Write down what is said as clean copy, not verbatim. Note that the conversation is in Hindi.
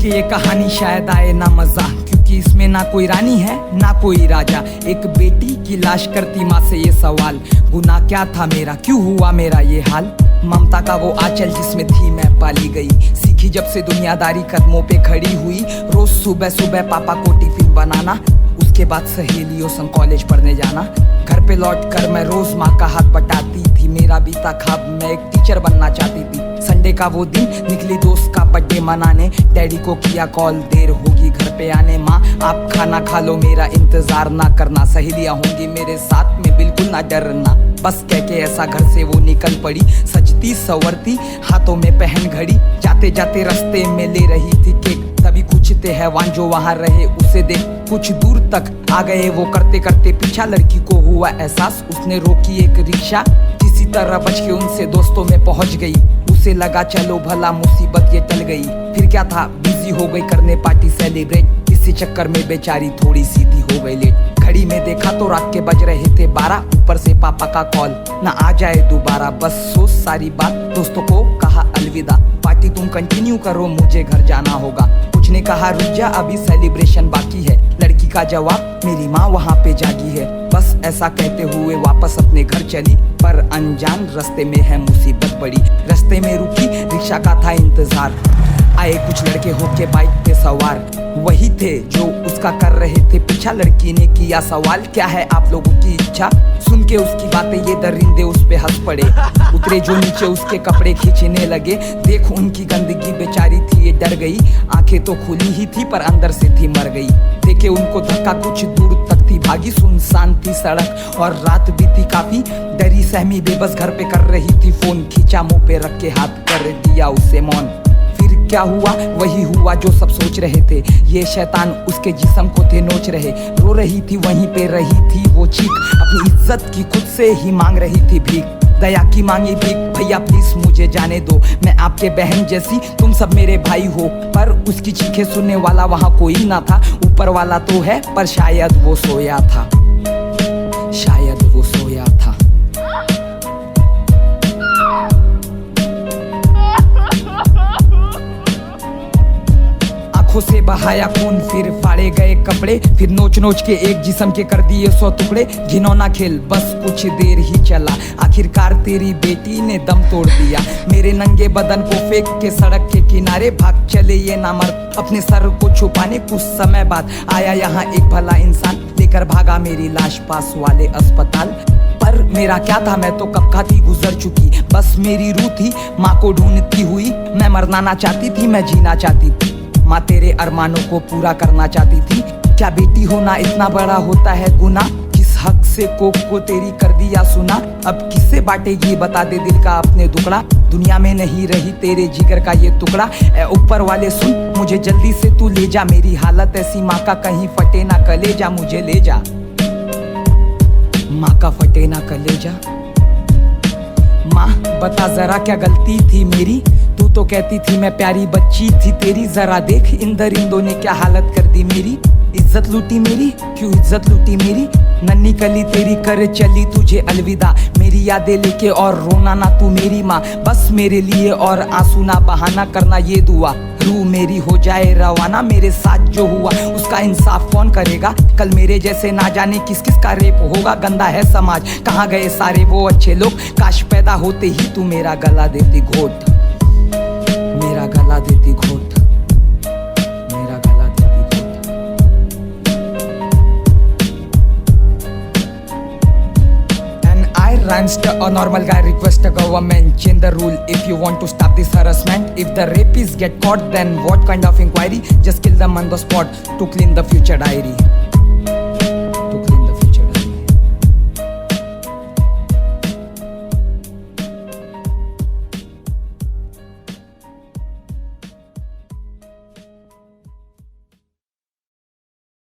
कि ये कहानी शायद आए ना मजा, क्योंकि इसमें ना कोई रानी है ना कोई राजा। एक बेटी की लाश करती माँ से ये सवाल, गुनाह क्या था मेरा, क्यों हुआ मेरा ये हाल। ममता का वो आंचल जिसमें थी मैं पाली गई, सीखी जब से दुनियादारी कदमों पे खड़ी हुई। रोज सुबह सुबह पापा को टिफिन बनाना, उसके बाद सहेलियों संग कॉलेज पढ़ने जाना। घर पे लौट कर मैं रोज माँ का हाथ बटाती थी, मेरा बीता ख्वाब मैं एक टीचर बनना चाहती थी। संडे का वो दिन निकली दोस्त का बर्थडे मनाने, डैडी को किया कॉल देर होगी घर पे आने। माँ आप खाना खा लो, मेरा इंतजार ना करना, सहेलियां होंगी मेरे साथ में बिल्कुल ना डरना। बस कह के ऐसा घर से वो निकल पड़ी, सजती संवरती हाथों में पहन घड़ी। जाते जाते रास्ते में ले रही थी केक, तभी कुछ थे हैवान जो वहाँ रहे उसे देख कुछ दूर तक आ गए वो करते करते पीछा। लड़की को हुआ एहसास, उसने रोकी एक रिक्शा, किसी तरह बच के उनसे दोस्तों में पहुंच गई। उसे लगा चलो भला मुसीबत ये टल गई, फिर क्या था बिजी हो गई करने पार्टी सेलिब्रेट। इसी चक्कर में बेचारी थोड़ी सीधी हो गई लेट। घड़ी में देखा तो रात के बज रहे थे 12, ऊपर से पापा का कॉल ना आ जाए दोबारा। बस सोच सारी बात, दोस्तों को कहा अलविदा, पार्टी तुम कंटिन्यू करो मुझे घर जाना होगा। कुछ ने कहा रुक जा अभी सेलिब्रेशन बाकी है, लड़की का जवाब मेरी माँ वहाँ पे जागी है। बस ऐसा कहते हुए वापस अपने घर चली, पर अनजान रास्ते में है मुसीबत बड़ी। रास्ते में रुकी रिक्शा का था इंतजार, आए कुछ लड़के होके बाइक पे सवार, वही थे जो उसका कर रहे थे पीछा। लड़की ने किया सवाल क्या है आप लोगों की इच्छा, सुन के उसकी बातें ये दरिंदे उस पे हंस पड़े। उतरे जो नीचे उसके कपड़े खींचने लगे, देख उनकी गंदगी बेचारी थी ये डर गई। आंखें तो खुली ही थी पर अंदर से थी मर गई। देखे उनको धक्का कुछ दूर तक थी भागी, सुनसान थी सड़क और रात भी थी काफी। डरी सहमी बेबस घर पे कर रही थी फोन, खींचा मुंह पे रख के हाथ कर दिया उसे मौन। क्या हुआ वही हुआ जो सब सोच रहे थे, ये शैतान उसके जिस्म को थे नोच रहे। रो रही थी वहीं पे रही थी वो चीख, अपनी इज्जत की खुद से ही मांग रही थी भीख। दया की मांगी भीख, भैया प्लीज मुझे जाने दो, मैं आपके बहन जैसी तुम सब मेरे भाई हो। पर उसकी चीखें सुनने वाला वहाँ कोई ना था, ऊपर वाला तो है पर शायद वो सोया था, शायद वो सोया था। से बहाया खून, फिर फाड़े गए कपड़े, फिर नोच नोच के एक जिस्म के कर दिए 100 टुकड़े। घिनौना खेल बस कुछ देर ही चला, आखिरकार तेरी बेटी ने दम तोड़ दिया। मेरे नंगे बदन को फेंक के सड़क के किनारे भाग चले ये नामर्द अपने सर को छुपाने। कुछ समय बाद आया यहाँ एक भला इंसान, लेकर भागा मेरी लाश पास वाले अस्पताल। पर मेरा क्या था, मैं तो कब का थी गुजर चुकी, बस मेरी रूह थी माँ को ढूंढती हुई। मैं मरना ना चाहती थी, मैं जीना चाहती थी, माँ तेरे अरमानों को पूरा करना चाहती थी। क्या बेटी होना इतना बड़ा होता है गुनाह, किस हक से कोक को तेरी कर दिया सुना। अब किससे बांटे ये बता दे दिल का अपने टुकड़ा, दुनिया में नहीं रही तेरे जिगर का ये टुकड़ा। ए ऊपर वाले सुन मुझे जल्दी से तू ले जा, मेरी हालत ऐसी माँ का कहीं फटे ना कलेजा, मुझे ले जा माँ का फटे ना कलेजा। माँ बता जरा क्या गलती थी मेरी, तू तो कहती थी मैं प्यारी बच्ची थी तेरी। जरा देख इन दरिंदों ने क्या हालत कर दी मेरी, इज्जत लूटी मेरी, क्यों इज्जत लूटी मेरी। नन्ही कली तेरी कर चली तुझे अलविदा, मेरी यादें लेके और रोना ना तू मेरी माँ। बस मेरे लिए और आंसू ना बहाना करना ये दुआ, रूह मेरी हो जाए रवाना। मेरे साथ जो हुआ उसका इंसाफ कौन करेगा, कल मेरे जैसे ना जाने किस किस का रेप होगा। गंदा है समाज, कहाँ गए सारे वो अच्छे लोग, काश पैदा होते ही तू मेरा गला देती घोट, मेरा गला देती घोट, मेरा गला देती घोट। And I Randster, a normal guy, request a government change the rule if you want to stop this harassment. If the rapists get caught, then what kind of inquiry? Just kill them on the spot to clean the future diary.